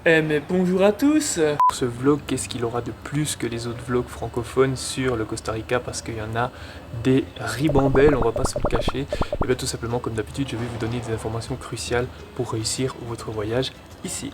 Eh mais bonjour à tous. Ce vlog, qu'est-ce qu'il aura de plus que les autres vlogs francophones sur le Costa Rica, parce qu'il y en a des ribambelles, on va pas se le cacher. Et bien tout simplement, comme d'habitude, je vais vous donner des informations cruciales pour réussir votre voyage ici.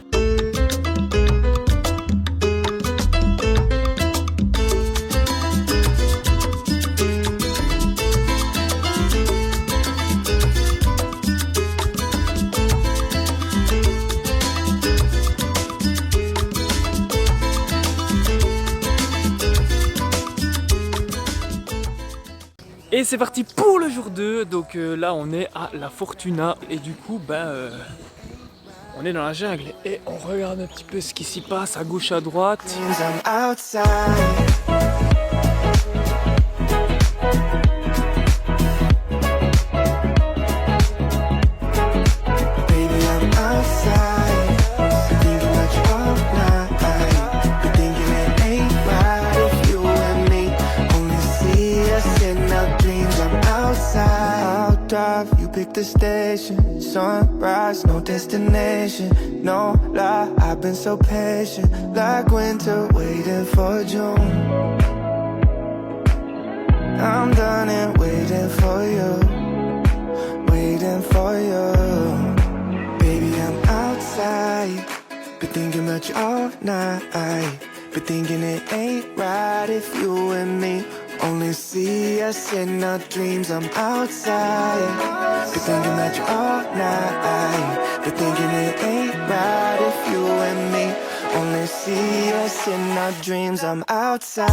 Et c'est parti pour le jour 2, donc là on est à La Fortuna et du coup on est dans la jungle et on regarde un petit peu ce qui s'y passe à gauche à droite. You pick the station, sunrise, no destination, no lie, I've been so patient, like winter waiting for June. I'm done and waiting for you, waiting for you. Baby, I'm outside, been thinking about you all night, been thinking it ain't right if you and me only see us in our dreams. I'm outside, been thinking about you all night, been thinking it ain't right if you and me only see us in our dreams. I'm outside.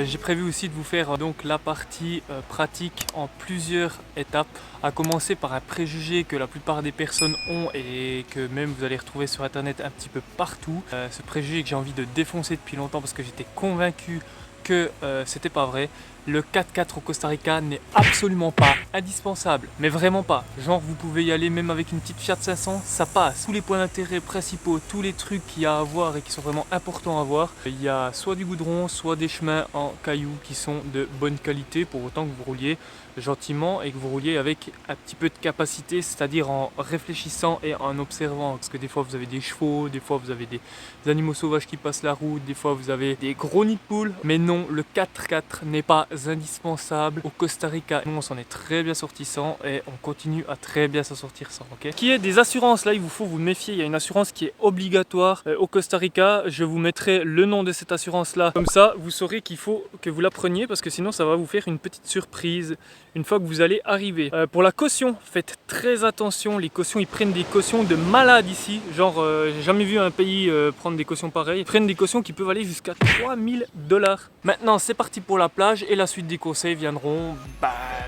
J'ai prévu aussi de vous faire donc la partie pratique en plusieurs étapes, à commencer par un préjugé que la plupart des personnes ont et que même vous allez retrouver sur internet un petit peu partout. Ce préjugé que j'ai envie de défoncer depuis longtemps parce que j'étais convaincu que c'était pas vrai. Le 4x4 au Costa Rica n'est absolument pas indispensable, mais vraiment pas. Genre vous pouvez y aller même avec une petite Fiat 500, ça passe. Tous les points d'intérêt principaux, tous les trucs qu'il y a à voir et qui sont vraiment importants à voir, il y a soit du goudron, soit des chemins en cailloux qui sont de bonne qualité, pour autant que vous rouliez gentiment et que vous rouliez avec un petit peu de capacité, c'est-à-dire en réfléchissant et en observant, parce que des fois vous avez des chevaux, des fois vous avez des animaux sauvages qui passent la route, des fois vous avez des gros nids de poules, mais non, le 4x4 n'est pas indispensable au Costa Rica. Nous on s'en est très bien sorti sans et on continue à très bien s'en sortir sans. Ok. Qui est des assurances, là il vous faut vous méfier, il y a une assurance qui est obligatoire au Costa Rica. Je vous mettrai le nom de cette assurance là, comme ça vous saurez qu'il faut que vous la preniez, parce que sinon ça va vous faire une petite surprise une fois que vous allez arriver. Pour la caution, faites très attention, les cautions ils prennent des cautions de malades ici, genre j'ai jamais vu un pays prendre des cautions pareilles. Ils prennent des cautions qui peuvent aller jusqu'à 3000 $. Maintenant c'est parti pour la plage et la suite des conseils viendront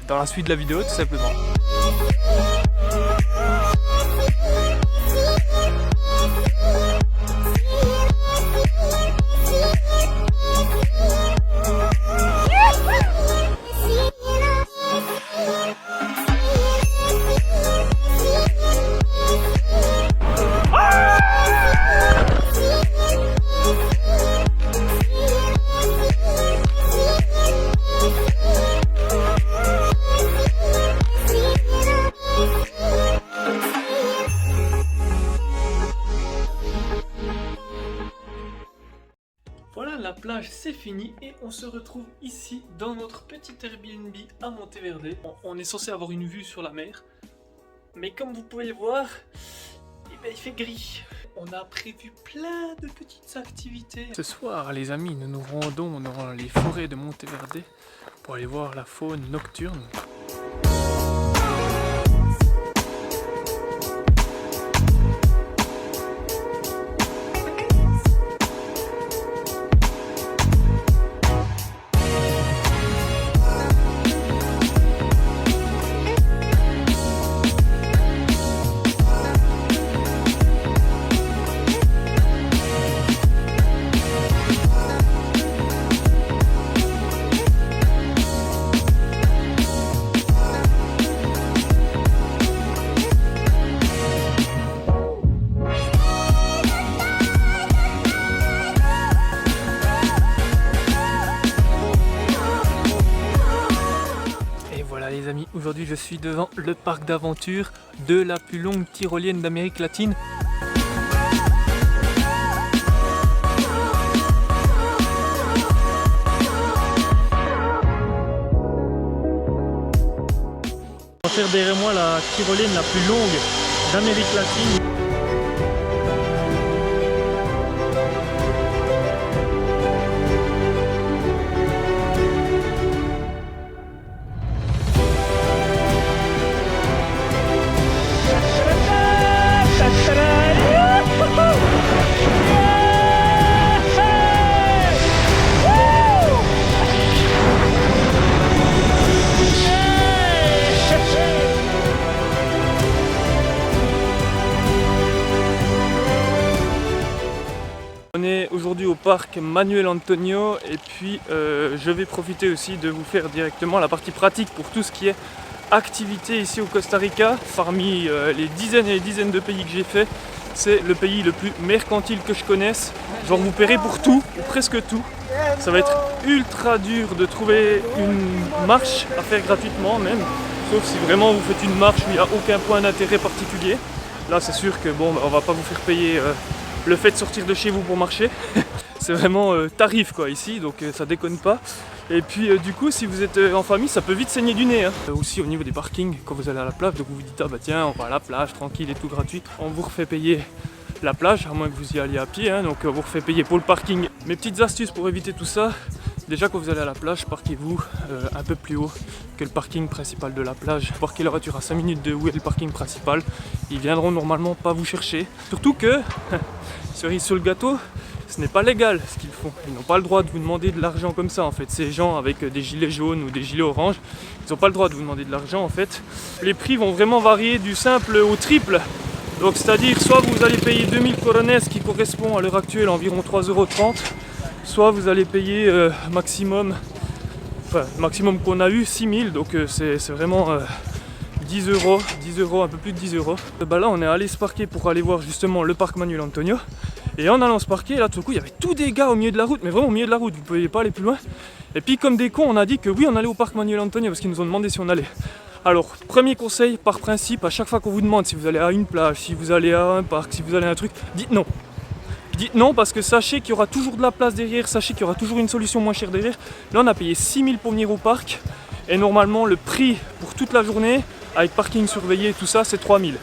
dans la suite de la vidéo tout simplement. Voilà, la plage c'est fini et on se retrouve ici dans notre petit Airbnb à Monteverde. On est censé avoir une vue sur la mer, mais comme vous pouvez le voir, il fait gris. On a prévu plein de petites activités. Ce soir les amis, nous nous rendons dans les forêts de Monteverde pour aller voir la faune nocturne. Aujourd'hui, je suis devant le parc d'aventure de la plus longue tyrolienne d'Amérique latine. On va faire derrière moi la tyrolienne la plus longue d'Amérique latine. On est aujourd'hui au parc Manuel Antonio et puis je vais profiter aussi de vous faire directement la partie pratique pour tout ce qui est activité ici au Costa Rica. Parmi les dizaines et les dizaines de pays que j'ai fait, c'est le pays le plus mercantile que je connaisse. Genre vous paierez pour tout, ou presque tout. Ça va être ultra dur de trouver une marche à faire gratuitement même, sauf si vraiment vous faites une marche où il n'y a aucun point d'intérêt particulier. Là c'est sûr que bon, on va pas vous faire payer le fait de sortir de chez vous pour marcher. C'est vraiment tarif quoi ici, donc ça déconne pas. Et puis du coup si vous êtes en famille ça peut vite saigner du nez hein. Aussi au niveau des parkings, quand vous allez à la plage, donc vous vous dites ah bah tiens on va à la plage tranquille et tout gratuit, on vous refait payer la plage, à moins que vous y alliez à pied hein, donc on vous refait payer pour le parking. Mes petites astuces pour éviter tout ça: déjà quand vous allez à la plage, parquez-vous un peu plus haut que le parking principal de la plage. Parquez la voiture à 5 minutes de où est le parking principal, ils viendront normalement pas vous chercher. Surtout que, cerise sur le gâteau, ce n'est pas légal ce qu'ils font. Ils n'ont pas le droit de vous demander de l'argent comme ça en fait. Ces gens avec des gilets jaunes ou des gilets oranges, ils n'ont pas le droit de vous demander de l'argent en fait. Les prix vont vraiment varier du simple au triple. Donc c'est-à-dire soit vous allez payer 2000 corones qui correspond à l'heure actuelle à environ 3,30 €, soit vous allez payer maximum qu'on a eu 6000, donc c'est vraiment 10 €, un peu plus de 10 €. Bah là on est allé se parquer pour aller voir justement le parc Manuel Antonio. Et en allant se parquer, là tout coup il y avait tous des gars au milieu de la route, mais vraiment au milieu de la route, vous ne pouviez pas aller plus loin. Et puis comme des cons on a dit que oui on allait au parc Manuel Antonio parce qu'ils nous ont demandé si on allait. Alors premier conseil par principe, à chaque fois qu'on vous demande si vous allez à une plage, si vous allez à un parc, si vous allez à un truc, dites non. Dites non parce que sachez qu'il y aura toujours de la place derrière, sachez qu'il y aura toujours une solution moins chère derrière. Là on a payé 6000 pour venir au parc et normalement le prix pour toute la journée avec parking surveillé et tout ça c'est 3000.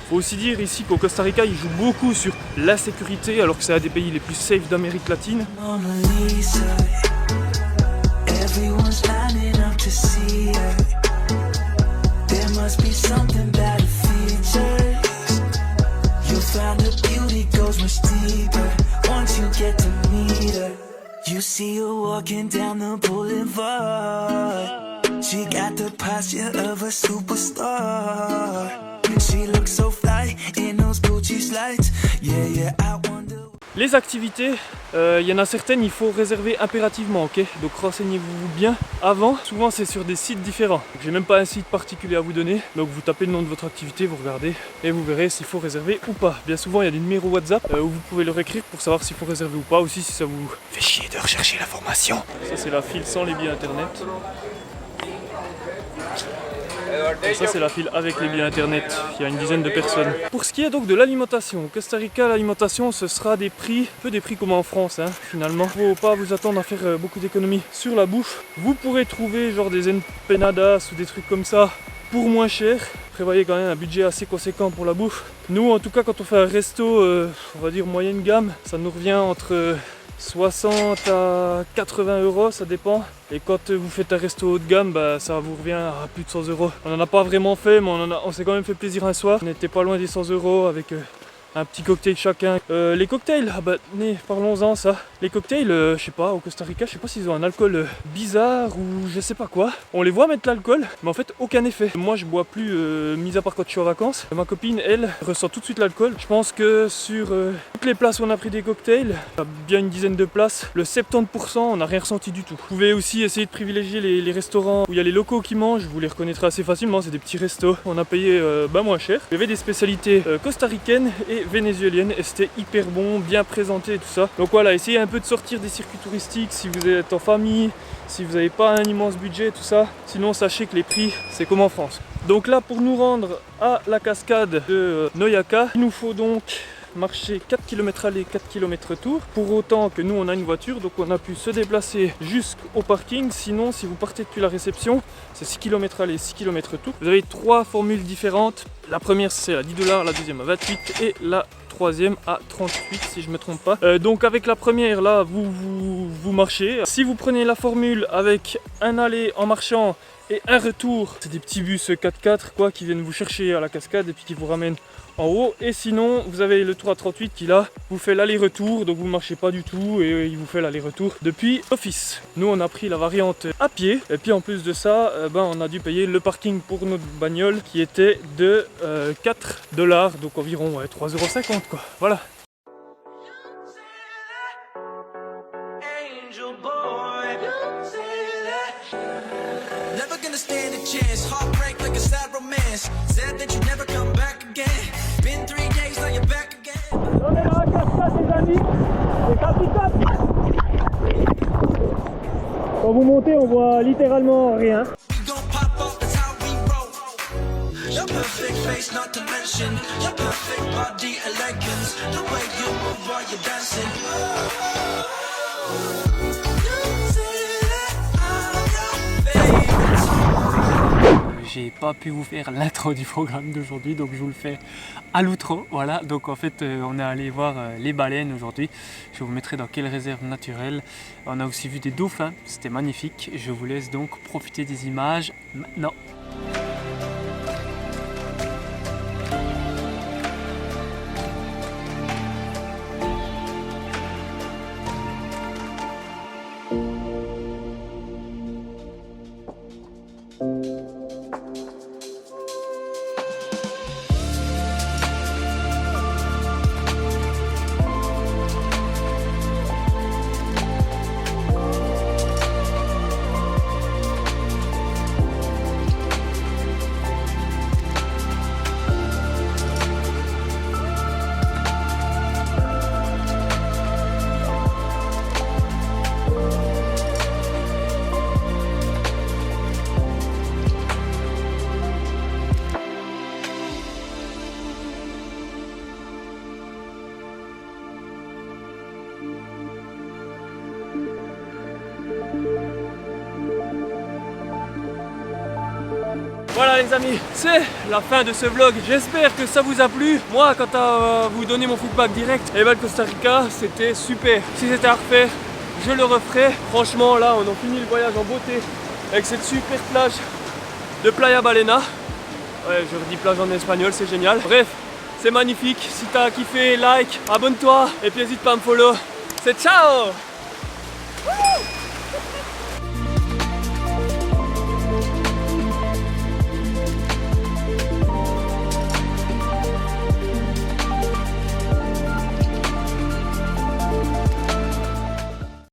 Faut aussi dire ici qu'au Costa Rica ils jouent beaucoup sur la sécurité alors que c'est un des pays les plus safe d'Amérique latine. You see her walking down the boulevard. She got the posture of a superstar. She looks so fly in those Gucci slides. Yeah, yeah, I wonder. Les activités, il y en a certaines, il faut réserver impérativement, ok? Donc renseignez-vous bien avant. Souvent c'est sur des sites différents. J'ai même pas un site particulier à vous donner. Donc vous tapez le nom de votre activité, vous regardez et vous verrez s'il faut réserver ou pas. Bien souvent il y a des numéros WhatsApp où vous pouvez leur écrire pour savoir s'il faut réserver ou pas. Aussi si ça vous fait chier de rechercher l'information. Ça c'est la file sans les billets internet. Et ça c'est la file avec les billets internet, il y a une dizaine de personnes. Pour ce qui est donc de l'alimentation, au Costa Rica l'alimentation ce sera des prix, un peu des prix comme en France hein, finalement. Faut pas vous attendre à faire beaucoup d'économies sur la bouffe. Vous pourrez trouver genre des empanadas ou des trucs comme ça pour moins cher. Prévoyez quand même un budget assez conséquent pour la bouffe. Nous en tout cas quand on fait un resto, on va dire moyenne gamme, ça nous revient entre 60 à 80 €, ça dépend. Et quand vous faites un resto haut de gamme, bah, ça vous revient à plus de 100 €. On n'en a pas vraiment fait, mais on s'est quand même fait plaisir un soir. On n'était pas loin des 100 € avec un petit cocktail chacun. Les cocktails, ah bah, parlons-en ça. Les cocktails, je sais pas, au Costa Rica, je sais pas s'ils ont un alcool bizarre ou je sais pas quoi. On les voit mettre l'alcool, mais en fait aucun effet. Moi je bois plus, mis à part quand je suis en vacances. Ma copine, elle, ressent tout de suite l'alcool. Je pense que sur toutes les places où on a pris des cocktails, il y a bien une dizaine de places, le 70% on n'a rien ressenti du tout. Vous pouvez aussi essayer de privilégier les restaurants où il y a les locaux qui mangent, vous les reconnaîtrez assez facilement, c'est des petits restos. On a payé moins cher. Il y avait des spécialités costaricaines et et vénézuélienne et c'était hyper bon, bien présenté et tout ça. Donc voilà, essayez un peu de sortir des circuits touristiques si vous êtes en famille, si vous n'avez pas un immense budget, tout ça. Sinon sachez que les prix c'est comme en France. Donc là pour nous rendre à la cascade de Noyaka, il nous faut donc marcher 4 km aller, 4 km retour. Pour autant que nous on a une voiture, donc on a pu se déplacer jusqu'au parking. Sinon si vous partez depuis la réception, c'est 6 km aller, 6 km retour. Vous avez 3 formules différentes. La première c'est à 10 $, la deuxième à 28 et la troisième à 38 si je me trompe pas. Donc avec la première là vous marchez. Si vous prenez la formule avec un aller en marchant et un retour, c'est des petits bus 4x4 quoi qui viennent vous chercher à la cascade et puis qui vous ramènent en haut. Et sinon vous avez le 338 qui là vous fait l'aller-retour, donc vous marchez pas du tout et il vous fait l'aller-retour depuis l'office. Nous on a pris la variante à pied et puis en plus de ça on a dû payer le parking pour notre bagnole qui était de 4 $, donc environ 3,50 € quoi. Voilà. Stand a chance, heartbreak like a sad romance. Said that you never come back again. Been 3 days, now you're back again. On est dans la cascade les amis, c'est capital. Quand vous montez on voit littéralement rien. We gon' pop off, that's how we roll. Your perfect face, not to mention your perfect body, elegance. The way you move while you're dancing. J'ai pas pu vous faire l'intro du programme d'aujourd'hui, donc je vous le fais à l'outro. Voilà, donc en fait on est allé voir les baleines aujourd'hui. Je vous mettrai dans quelle réserve naturelle. On a aussi vu des dauphins, c'était magnifique. Je vous laisse donc profiter des images maintenant. Voilà les amis, c'est la fin de ce vlog. J'espère que ça vous a plu. Moi, quant à vous donner mon feedback direct, et le Costa Rica, c'était super. Si c'était à refaire, je le referai. Franchement, là, on a fini le voyage en beauté avec cette super plage de Playa Balena. Ouais, je redis plage en espagnol, c'est génial. Bref, c'est magnifique. Si t'as kiffé, like, abonne-toi et puis n'hésite pas à me follow. C'est ciao!